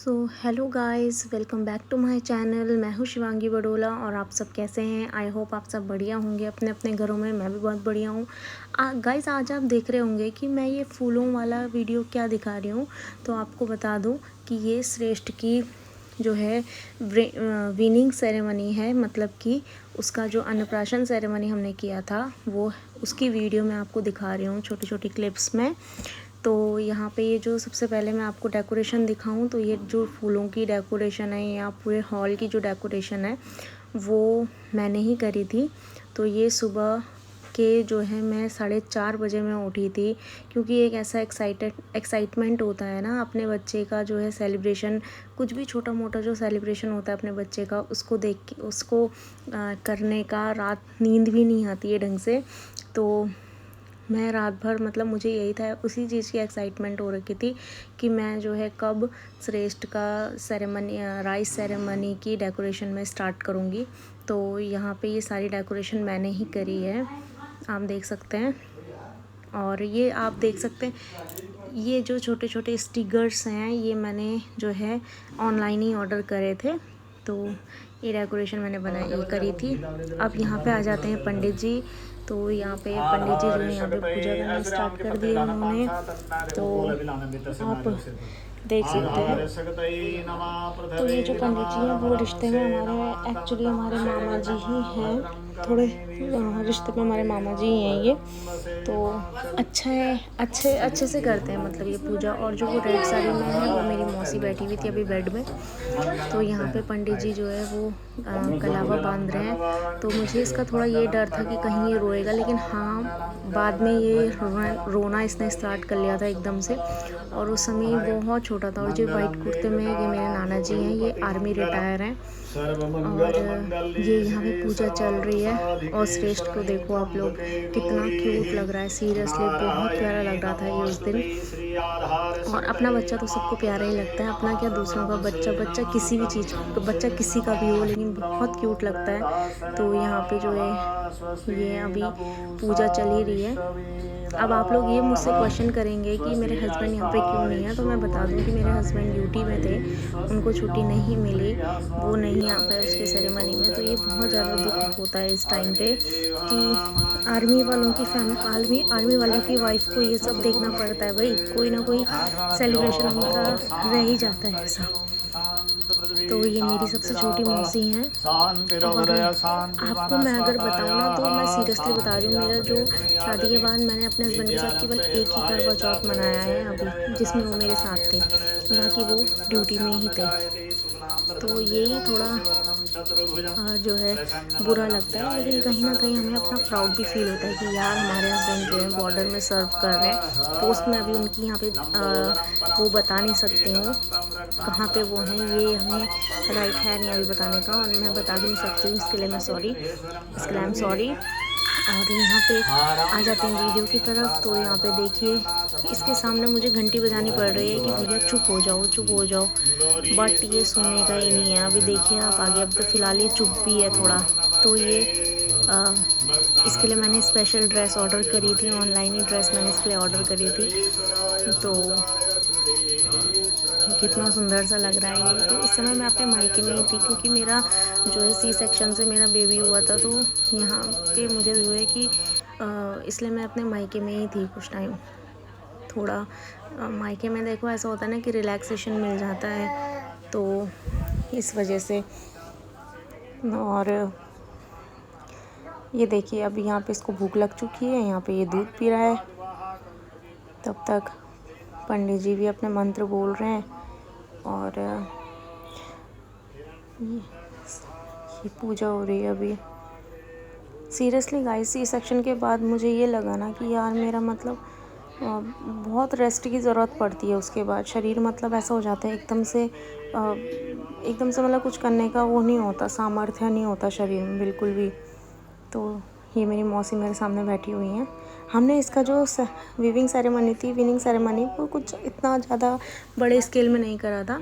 So hello guys, welcome back to my channel. मैं हूँ शिवांगी बडोला और आप सब कैसे हैं। आई होप आप सब बढ़िया होंगे अपने अपने घरों में। मैं भी बहुत बढ़िया हूँ। गाइस, आज आप देख रहे होंगे कि मैं ये फूलों वाला वीडियो क्या दिखा रही हूँ। तो आपको बता दूँ कि ये श्रेष्ठ की जो है विनिंग सेरेमनी है, मतलब कि उसका जो अन्नप्राशन सेरेमनी हमने किया था वो उसकी वीडियो मैं आपको दिखा रही हूँ छोटी छोटी क्लिप्स में। तो यहाँ पे ये जो सबसे पहले मैं आपको डेकोरेशन दिखाऊं तो ये जो फूलों की डेकोरेशन है या पूरे हॉल की जो डेकोरेशन है वो मैंने ही करी थी। तो ये सुबह के जो है मैं 4:30 बजे मैं उठी थी, क्योंकि एक ऐसा एक्साइटमेंट होता है ना अपने बच्चे का जो है सेलिब्रेशन, कुछ भी छोटा मोटा जो सेलिब्रेशन होता है अपने बच्चे का, उसको देख के उसको करने का रात नींद भी नहीं आती है ढंग से। तो मैं रात भर, मतलब मुझे यही था, उसी चीज़ की एक्साइटमेंट हो रखी थी कि मैं जो है कब श्रेष्ठ का सेरेमनी, राइस सेरेमनी की डेकोरेशन में स्टार्ट करूँगी। तो यहाँ पे ये सारी डेकोरेशन मैंने ही करी है, आप देख सकते हैं। और ये आप देख सकते हैं, ये जो छोटे छोटे स्टिकर्स हैं ये मैंने जो है ऑनलाइन ही ऑर्डर करे थे। तो ये डेकोरेशन मैंने बनाई करी थी। अब यहाँ पे आ जाते हैं पंडित जी। तो यहाँ पे पंडित जी जो है यहाँ पे पूजा करना स्टार्ट कर दिए उन्होंने। तो आप देख सकते हैं। तो ये जो पंडित जी हैं वो रिश्ते में हमारे, एक्चुअली हमारे मामा जी ही हैं, थोड़े रिश्ते में हमारे मामा जी ही हैं ये। तो अच्छा है, अच्छे से करते हैं मतलब ये पूजा। और जो वो रेड साड़ी में है वो मेरी मौसी बैठी हुई थी अभी बेड में। तो यहाँ पे पंडित जी जो है वो कलावा बांध रहे हैं। तो मुझे इसका थोड़ा ये डर था कि कहीं ये रोएगा, लेकिन हाँ बाद में ये रोना इसने स्टार्ट कर लिया था एकदम से। और उस समय बहुत छोटा था। और जो वाइट कुर्ते में ये मेरे नाना जी हैं, ये आर्मी रिटायर हैं। और ये यहाँ पे पूजा चल रही है। और श्रेष्ठ को देखो आप लोग, कितना क्यूट लग रहा है, सीरियसली बहुत प्यारा लग रहा था ये उस दिन। और अपना बच्चा तो सबको प्यारा ही लगता है, अपना क्या दूसरों का बच्चा, बच्चा किसी भी चीज़, बच्चा किसी का भी हो, लेकिन बहुत क्यूट लगता है। तो यहाँ पे जो है ये अभी पूजा चल ही रही है। अब आप लोग ये मुझसे क्वेश्चन करेंगे कि मेरे हस्बैंड यहाँ पे क्यों नहीं है। तो मैं बता दूँ कि मेरे हस्बैंड ड्यूटी में थे, उनको छुट्टी नहीं मिली, वो नहीं आ पाए उसके सेरेमनी में। तो ये बहुत ज़्यादा दुख होता है इस टाइम पे कि आर्मी वालों की आर्मी वालों की वाइफ को ये सब देखना पड़ता है। भाई कोई ना कोई सेलिब्रेशन उनका रह ही जाता है ऐसा। तो ये मेरी सबसे छोटी मौसी हैं। और आपको मैं अगर बताऊँ ना तो मैं सीरियसली बता रही हूँ, मेरा जो शादी के बाद मैंने अपने हस्बैंड के साथ केवल एक ही करवा चौथ मनाया है अभी, जिसमें वो मेरे साथ थे, बाकी वो ड्यूटी में ही थे। तो यही थोड़ा जो है बुरा लगता है, लेकिन कहीं ना कहीं हमें अपना प्राउड भी फील होता है कि यार हमारे हस्बैंड जो है बॉर्डर में सर्व कर रहे हैं। पोस्ट में अभी उनकी यहाँ पे वो बता नहीं सकती हूँ कहाँ पे वो हैं, ये हमें राइट है नहीं अभी बताने का, और मैं बता भी नहीं सकती हूँ, इसके लिए मैं सॉरी, इसके लिए आई एम सॉरी। और यहाँ पे आ जाते हैं वीडियो की तरफ। तो यहाँ पे देखिए, इसके सामने मुझे घंटी बजानी पड़ रही है कि भैया चुप हो जाओ, चुप हो जाओ, बट ये सुनने का ही नहीं है। अभी देखिए आप आगे, अब तो फ़िलहाल ये चुप भी है थोड़ा। तो ये इसके लिए मैंने स्पेशल ड्रेस ऑर्डर करी थी, ऑनलाइन ही ड्रेस मैंने इसके लिए ऑर्डर करी थी। तो कितना सुंदर सा लग रहा है ये। तो इस समय मैं अपने मायके में ही थी, क्योंकि मेरा जो है सी सेक्शन से मेरा बेबी हुआ था। तो यहाँ पे मुझे जो है कि इसलिए मैं अपने मायके में ही थी कुछ टाइम। थोड़ा मायके में देखो ऐसा होता है ना कि रिलैक्सेशन मिल जाता है, तो इस वजह से। और ये देखिए अभी यहाँ पे इसको भूख लग चुकी है, यहाँ पे ये दूध पी रहा है। तब तक पंडित जी भी अपने मंत्र बोल रहे हैं। और ये पूजा हो रही है अभी। सीरियसली गाइस, सी सेक्शन के बाद मुझे ये लगा ना कि यार मेरा मतलब बहुत रेस्ट की ज़रूरत पड़ती है उसके बाद। शरीर मतलब ऐसा हो जाता है एकदम से मतलब कुछ करने का वो नहीं होता, सामर्थ्य नहीं होता शरीर में बिल्कुल भी। तो ये मेरी मौसी मेरे सामने बैठी हुई हैं। हमने इसका जो विनिंग सेरेमनी वो कुछ इतना ज़्यादा बड़े स्केल में नहीं करा था।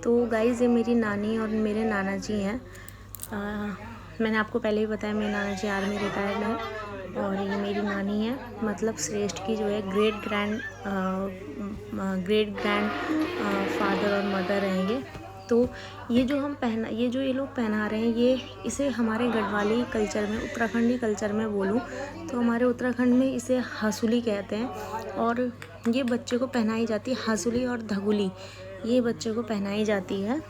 तो गाइज़, ये मेरी नानी और मेरे नाना जी हैं। मैंने आपको पहले ही बताया मेरे नाना जी आर्मी रिटायर्ड हैं। और ये मेरी नानी है, मतलब श्रेष्ठ की जो है ग्रेट ग्रैंड फादर और मदर हैं ये। तो ये जो ये लोग पहना रहे हैं, इसे हमारे गढ़वाली कल्चर में, उत्तराखंडी कल्चर में बोलूँ तो हमारे उत्तराखंड में इसे हसूली कहते हैं। और ये बच्चे को पहनाई जाती है, हसूली और धगुली ये बच्चे को पहनाई जाती है।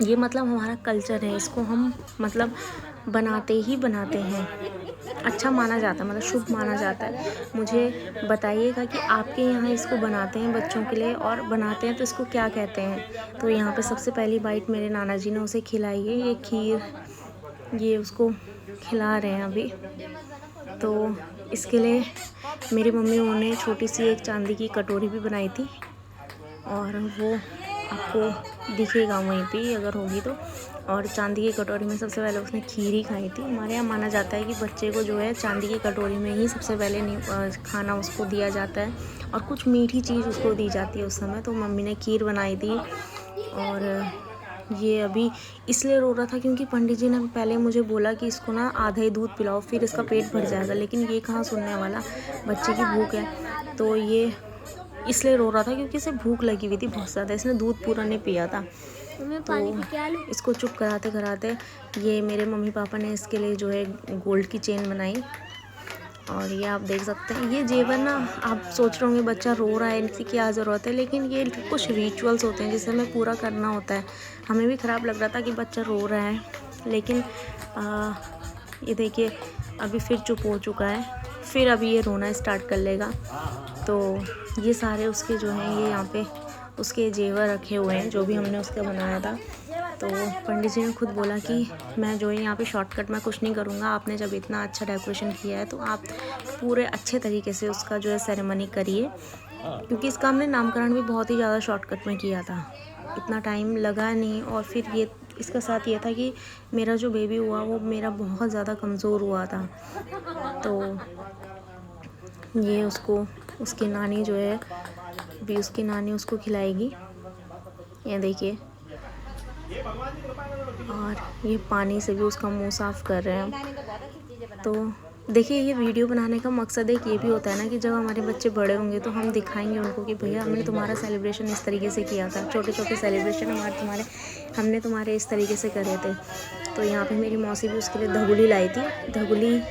ये मतलब हमारा कल्चर है, इसको हम मतलब बनाते ही बनाते हैं। अच्छा माना जाता है, मतलब शुभ माना जाता है। मुझे बताइएगा कि आपके यहाँ इसको बनाते हैं बच्चों के लिए, और बनाते हैं तो इसको क्या कहते हैं। तो यहाँ पे सबसे पहली बाइट मेरे नाना जी ने उसे खिलाई है, ये खीर ये उसको खिला रहे हैं अभी। तो इसके लिए मेरी मम्मी उन्होंने छोटी सी एक चांदी की कटोरी भी बनाई थी, और वो आपको दिखेगा वहीं पे अगर होगी तो। और चांदी की कटोरी में सबसे पहले उसने खीर ही खाई थी। हमारे यहाँ माना जाता है कि बच्चे को जो है चांदी की कटोरी में ही सबसे पहले खाना उसको दिया जाता है, और कुछ मीठी चीज़ उसको दी जाती है उस समय। तो मम्मी ने खीर बनाई थी, और ये अभी इसलिए रो रहा था क्योंकि पंडित जी ने पहले मुझे बोला कि इसको ना आधा ही दूध पिलाओ, फिर इसका पेट भर जाएगा। लेकिन ये कहाँ सुनने वाला, बच्चे की भूख है। तो ये इसलिए रो रहा था क्योंकि इसे भूख लगी हुई थी बहुत ज़्यादा, इसने दूध पूरा नहीं पिया था। तो इसको चुप कराते कराते ये मेरे मम्मी पापा ने इसके लिए जो है गोल्ड की चेन बनाई। और ये आप देख सकते हैं, ये जेवर ना, आप सोच रहे होंगे बच्चा रो रहा है, इनकी क्या ज़रूरत है, लेकिन ये कुछ रिचुअल्स होते हैं जिसे हमें पूरा करना होता है। हमें भी ख़राब लग रहा था कि बच्चा रो रहा है, लेकिन ये देखिए अभी फिर चुप हो चुका है, फिर अभी ये रोना स्टार्ट कर लेगा। तो ये सारे उसके जो हैं, ये यहाँ पे उसके जेवर रखे हुए हैं जो भी हमने उसका बनाया था। तो पंडित जी ने खुद बोला कि मैं जो है यहाँ पे शॉर्टकट में कुछ नहीं करूँगा, आपने जब इतना अच्छा डेकोरेशन किया है तो आप पूरे अच्छे तरीके से उसका जो है सेरेमनी करिए, क्योंकि इसका हमने नामकरण भी बहुत ही ज़्यादा शॉर्टकट में किया था, इतना टाइम लगा नहीं। और फिर ये इसका साथ ये था कि मेरा जो बेबी हुआ वो मेरा बहुत ज़्यादा कमज़ोर हुआ था। तो ये उसको उसकी नानी जो है, अभी उसकी नानी उसको खिलाएगी, ये देखिए। और ये पानी से भी उसका मुंह साफ़ कर रहे हैं। तो देखिए, ये वीडियो बनाने का मकसद एक ये भी होता है ना कि जब हमारे बच्चे बड़े होंगे तो हम दिखाएंगे उनको कि भैया हमने तुम्हारा सेलिब्रेशन इस तरीके से किया था, छोटे छोटे सेलिब्रेशन हमने तुम्हारे इस तरीके से करे थे। तो यहाँ पे मेरी मौसी भी उसके लिए धगुली लाई थी। धगुली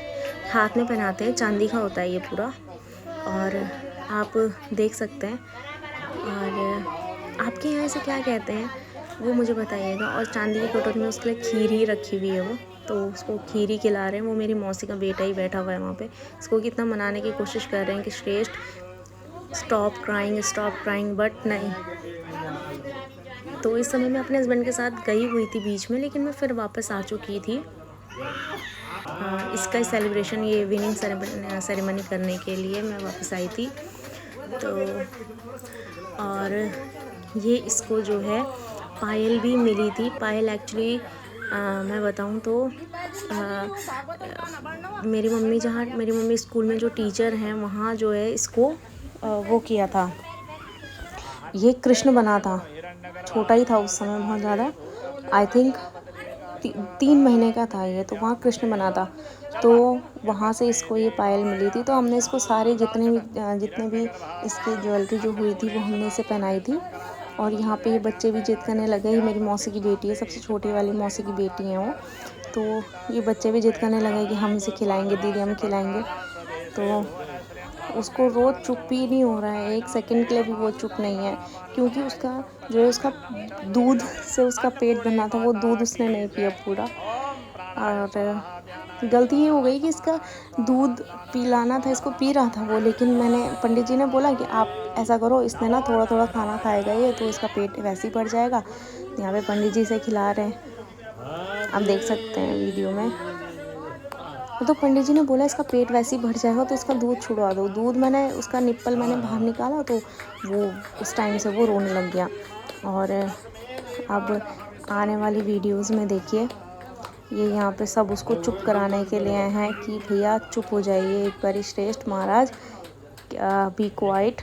हाथ में पहनाते हैं, चांदी का होता है ये पूरा, और आप देख सकते हैं। और आपके यहाँ से क्या कहते हैं वो मुझे बताइएगा। और चांदी की कटोरी में उसके लिए खीर ही रखी हुई है वो, तो उसको खीर ही खिला रहे हैं। वो मेरी मौसी का बेटा ही बैठा हुआ है वहाँ पे, इसको कितना मनाने की कोशिश कर रहे हैं कि श्रेष्ठ स्टॉप क्राइंग, बट नहीं। तो इस समय मैं अपने हस्बैंड के साथ गई हुई थी बीच में, लेकिन मैं फिर वापस आ चुकी थी इसका सेलिब्रेशन, ये विनिंग सेरेमनी करने के लिए मैं वापस आई थी। तो और ये इसको जो है पायल भी मिली थी। पायल एक्चुअली मैं बताऊं तो मेरी मम्मी स्कूल में जो टीचर हैं वहाँ जो है इसको वो किया था। ये कृष्ण बना था, छोटा ही था उस समय बहुत ज़्यादा, आई थिंक 3 महीने का था ये, तो वहाँ कृष्ण बना था। तो वहाँ से इसको ये पायल मिली थी। तो हमने इसको सारे जितने भी इसकी ज्वेलरी जो हुई थी वो हमने इसे पहनाई थी। और यहाँ पे ये बच्चे भी जिद करने लगे। ये मेरी मौसी की बेटी है, सबसे छोटी वाली मौसी की बेटी है वो। तो ये बच्चे भी जिद करने लगे कि हम इसे खिलाएंगे दीदी, हम खिलाएंगे। तो उसको रोज़ चुप ही नहीं हो रहा है, 1 सेकंड के लिए भी वो चुप नहीं है, क्योंकि उसका दूध से उसका पेट भरना था, वो दूध उसने नहीं पिया पूरा। और गलती ये हो गई कि इसका दूध पिलाना था, इसको पी रहा था वो, लेकिन मैंने पंडित जी ने बोला कि आप ऐसा करो, इसने ना थोड़ा थोड़ा खाना खाएगा ये, तो इसका पेट वैसे ही भर जाएगा। यहाँ पे पंडित जी से खिला रहे हैं, आप देख सकते हैं वीडियो में। तो पंडित जी ने बोला इसका पेट वैसे ही भर जाएगा तो इसका दूध छुड़वा दो। दूध उसका निप्पल मैंने बाहर निकाला, तो वो उस टाइम से वो रोने लग गया। और अब आने वाली वीडियोस में देखिए, ये यहाँ पे सब उसको चुप कराने के लिए आए हैं कि भैया चुप हो जाइए एक बारी, श्रेष्ठ महाराज बी क्वाइट।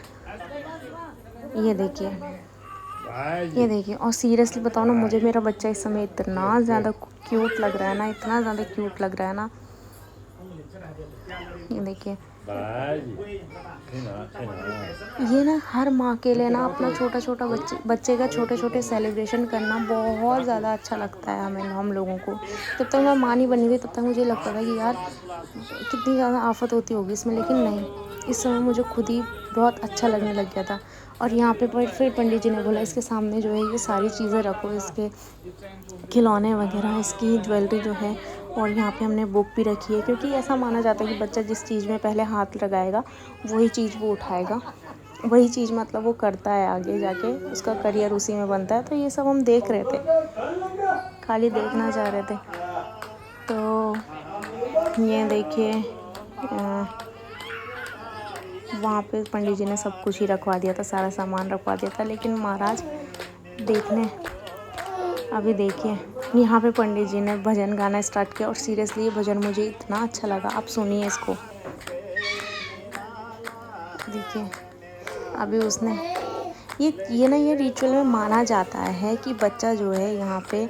ये देखिए। और सीरियसली बताओ ना, मुझे मेरा बच्चा इस समय इतना ज़्यादा क्यूट लग रहा है ना, ये देखिए। ये ना हर माँ के लिए ना अपना छोटा छोटा बच्चे का छोटे छोटे सेलिब्रेशन करना बहुत ज़्यादा अच्छा लगता है हमें, हम लोगों को। जब तक मैं माँ नहीं बनी थी तब तक मुझे लगता था कि यार कितनी ज़्यादा आफत होती होगी इसमें, लेकिन नहीं, इस समय मुझे खुद ही बहुत अच्छा लगने लग गया था। और यहाँ पे फिर पंडित जी ने बोला इसके सामने जो है ये सारी चीज़ें रखो, इसके खिलौने वगैरह, इसकी ज्वेलरी जो है, और यहाँ पे हमने बुक भी रखी है, क्योंकि ऐसा माना जाता है कि बच्चा जिस चीज़ में पहले हाथ लगाएगा वही चीज़ वो उठाएगा, वही चीज़ मतलब वो करता है आगे जाके, उसका करियर उसी में बनता है। तो ये सब हम देख रहे थे, खाली देखना चाह रहे थे। तो ये देखिए वहाँ पे पंडित जी ने सब कुछ ही रखवा दिया था, सारा सामान रखवा दिया था, लेकिन महाराज देखने, अभी देखिए यहाँ पे पंडित जी ने भजन गाना स्टार्ट किया, और सीरियसली ये भजन मुझे इतना अच्छा लगा। आप सुनिए इसको, देखिए अभी उसने ये रिचुअल में माना जाता है कि बच्चा जो है यहाँ पे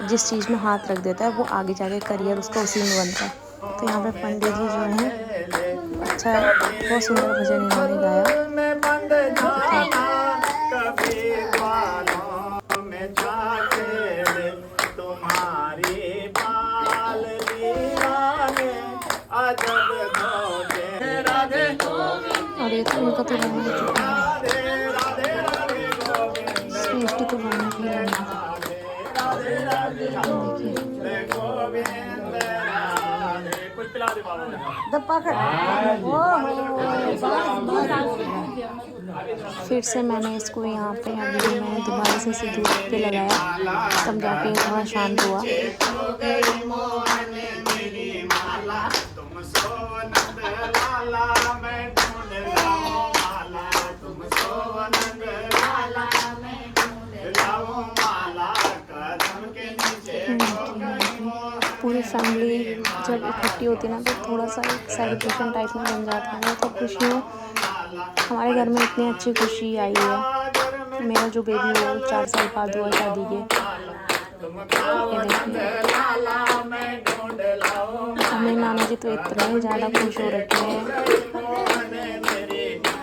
जिस चीज़ में हाथ रख देता है वो आगे जाके करियर उसका उसी में बनता है। तो यहाँ पे पंडित जी जो हैं अच्छा है, बहुत सुंदर भजन इन्होंने गाया। और ये तो उनका तो रहना ही चुका है, इसकी मिट्टी तो बनने के लिए फिर से मैंने इसको यहाँ पे अभी मैंने दोबारा से सिंदूर पे लगाया, तब जाके थोड़ा शांत हुआ। पूरी फैमिली जब इकट्ठी होती है ना तो थोड़ा सा एक सेलिब्रेशन टाइप में बन जाता है। तो खुशियों, हमारे घर में इतनी अच्छी खुशी आई है। मेरा जो बेबी हो 4 साल बाद हुआ शादी के, ये देखिए हमें नाना जी तो इतने ज़्यादा खुश हो रखे हैं,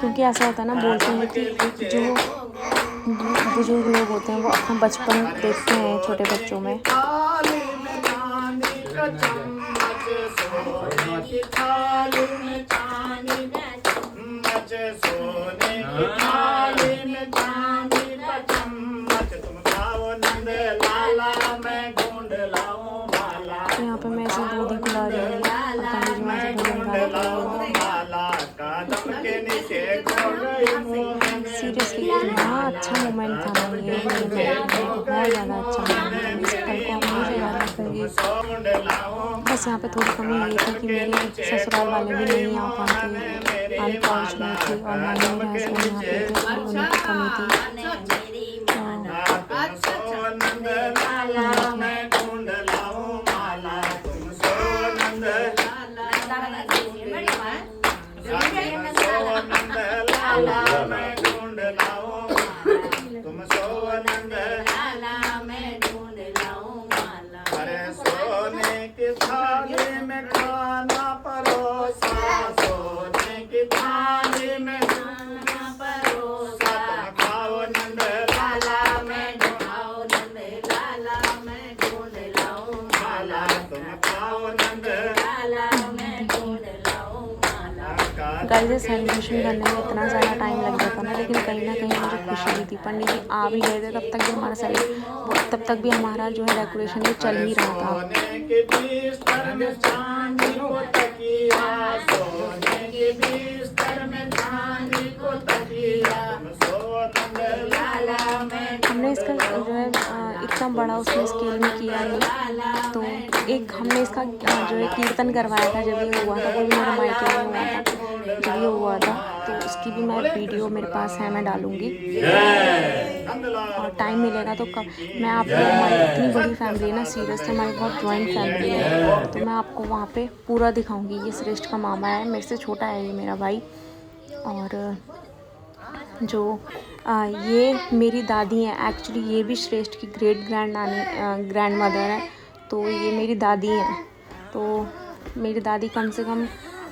क्योंकि ऐसा होता है ना, बोलते हैं कि जो बुजुर्ग लोग होते हैं वो अपना बचपन देखते हैं छोटे बच्चों में। तो यहाँ पे मैं इसे दूध ही पिला रही हूँ, पंडित जी वहाँ से भजन गा रहे हैं। सीरियसली इतना अच्छा मोमेंट था ना ये मेरे लाइफ में, बहुत ज़्यादा अच्छा मोमेंट। इस पल को हमेशा याद रखूँगी। बस यहाँ पे थोड़ी कमी ये थी कि मेरे ससुराल वाले भी नहीं आ पाते, अनफॉर्चुनेटली, और ना ही मेरे हस्बैंड यहाँ पे थे, थोड़ी उनकी कमी थी। गाइस सेलिब्रेशन करने में इतना ज़्यादा टाइम लग जाता ना, लेकिन कहीं ना कहीं मुझे खुशी भी थी। पंडित जी आ भी गए थे, तब तक भी हमारा जो है डेकोरेशन ये चल ही रहा था। हमने इसका जो है इतना बड़ा उसमें स्केल में किया नहीं, तो एक हमने इसका जो है कीर्तन करवाया था जब ये हुआ था, वो भी मेरे मायके में हुआ था जब ये हुआ था। तो उसकी भी मैं वीडियो मेरे पास है, मैं डालूँगी, और टाइम मिलेगा तो कब मैं आपको, हमारी इतनी बड़ी फैमिली है ना, सीरियसली हमारी बहुत जॉइंट फैमिली है, तो मैं आपको वहाँ पे पूरा दिखाऊँगी। ये श्रेष्ठ का मामा है, मेरे से छोटा है ये मेरा भाई, और जो ये मेरी दादी हैं। एक्चुअली ये भी श्रेष्ठ की ग्रैंड मदर है, तो ये मेरी दादी हैं। तो मेरी दादी कम से कम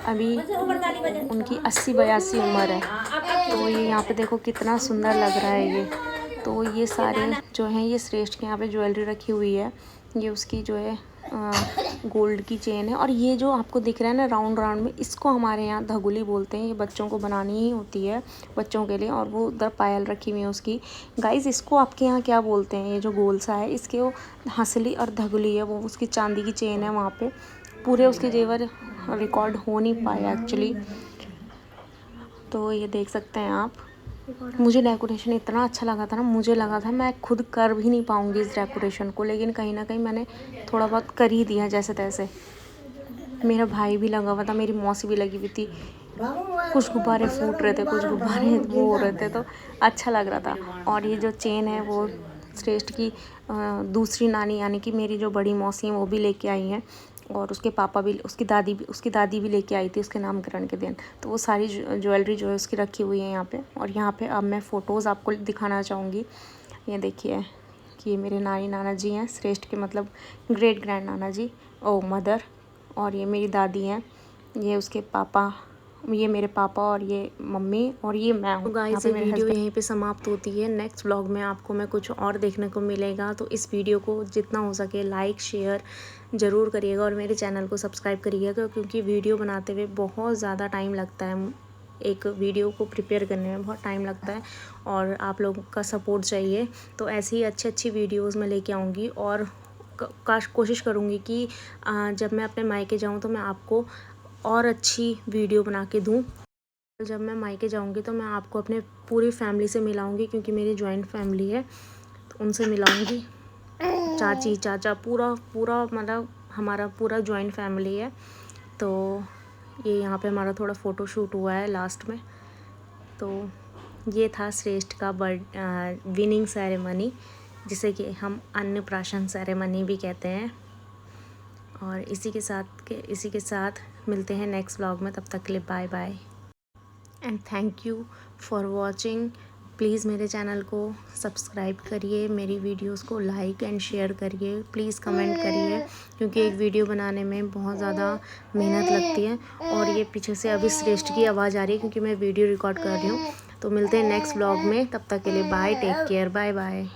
अभी उनकी 80-82 उम्र है। तो ये यहाँ पे देखो कितना सुंदर लग रहा है ये। तो ये सारे जो हैं ये श्रेष्ठ के यहाँ पे ज्वेलरी रखी हुई है। ये उसकी जो है गोल्ड की चेन है। और ये जो आपको दिख रहा है ना राउंड राउंड में, इसको हमारे यहाँ धगुली बोलते हैं। ये बच्चों को बनानी ही होती है बच्चों के लिए। और वो उधर पायल रखी हुई है उसकी। गाइस इसको आपके यहाँ क्या बोलते हैं? ये जो गोल सा है इसके वो हंसली और धगुली है। वो उसकी चांदी की चेन है। वहाँ पे पूरे उसके जेवर रिकॉर्ड हो नहीं पाए एक्चुअली। तो ये देख सकते हैं आप। मुझे डेकोरेशन इतना अच्छा लगा था ना, मुझे लगा था मैं खुद कर भी नहीं पाऊँगी इस डेकोरेशन को, लेकिन कहीं ना कहीं मैंने थोड़ा बहुत कर ही दिया जैसे तैसे। मेरा भाई भी लगा हुआ था, मेरी मौसी भी लगी हुई थी। कुछ गुब्बारे फूट रहे थे, कुछ गुब्बारे वो हो रहे थे, तो अच्छा लग रहा था। और ये जो चेन है वो श्रेष्ठ की दूसरी नानी यानी कि मेरी जो बड़ी मौसी हैं वो भी लेके आई हैं। और उसके पापा भी, उसकी दादी भी लेके आई थी उसके नामकरण के दिन। तो वो सारी ज्वेलरी जो है उसकी रखी हुई है यहाँ पे। और यहाँ पे अब मैं फ़ोटोज़ आपको दिखाना चाहूँगी। ये देखिए कि ये मेरे नानी नाना जी हैं, श्रेष्ठ के मतलब ग्रेट ग्रैंड नाना जी ओ मदर। और ये मेरी दादी हैं, ये उसके पापा, ये मेरे पापा और ये मम्मी और ये मैं हूँ। गाइस ये वीडियो यहीं पे समाप्त होती है। नेक्स्ट व्लॉग में आपको मैं कुछ और देखने को मिलेगा। तो इस वीडियो को जितना हो सके लाइक शेयर ज़रूर करिएगा और मेरे चैनल को सब्सक्राइब करिएगा, क्योंकि वीडियो बनाते हुए बहुत ज़्यादा टाइम लगता है। एक वीडियो को प्रिपेयर करने में बहुत टाइम लगता है और आप लोगों का सपोर्ट चाहिए। तो ऐसी ही अच्छी वीडियोज़ मैं लेके आऊँगी। और कोशिश करूँगी कि जब मैं अपने मायके जाऊँ तो मैं आपको और अच्छी वीडियो बना के दूँ। जब मैं मायके जाऊँगी तो मैं आपको अपने पूरी फैमिली से मिलाऊँगी, क्योंकि मेरी जॉइंट फैमिली है। तो उनसे मिलाऊँगी, चाची चाचा पूरा मतलब हमारा पूरा जॉइंट फैमिली है। तो ये यहाँ पे हमारा थोड़ा फ़ोटो शूट हुआ है लास्ट में। तो ये था श्रेष्ठ का विनिंग सेरेमनी, जिसे कि हम अन्नप्राशन सेरेमनी भी कहते हैं। और इसी के साथ मिलते हैं नेक्स्ट व्लॉग में। तब तक के लिए bye bye and thank you for watching. Please मेरे चैनल को सब्सक्राइब करिए, मेरी वीडियोस को लाइक एंड शेयर करिए, प्लीज़ कमेंट करिए, क्योंकि एक वीडियो बनाने में बहुत ज़्यादा मेहनत लगती है। और ये पीछे से अभी श्रेष्ठ की आवाज़ आ रही है क्योंकि मैं वीडियो रिकॉर्ड कर रही हूँ। तो मिलते हैं नेक्स्ट व्लॉग में, तब तक के लिए bye, take care, bye bye.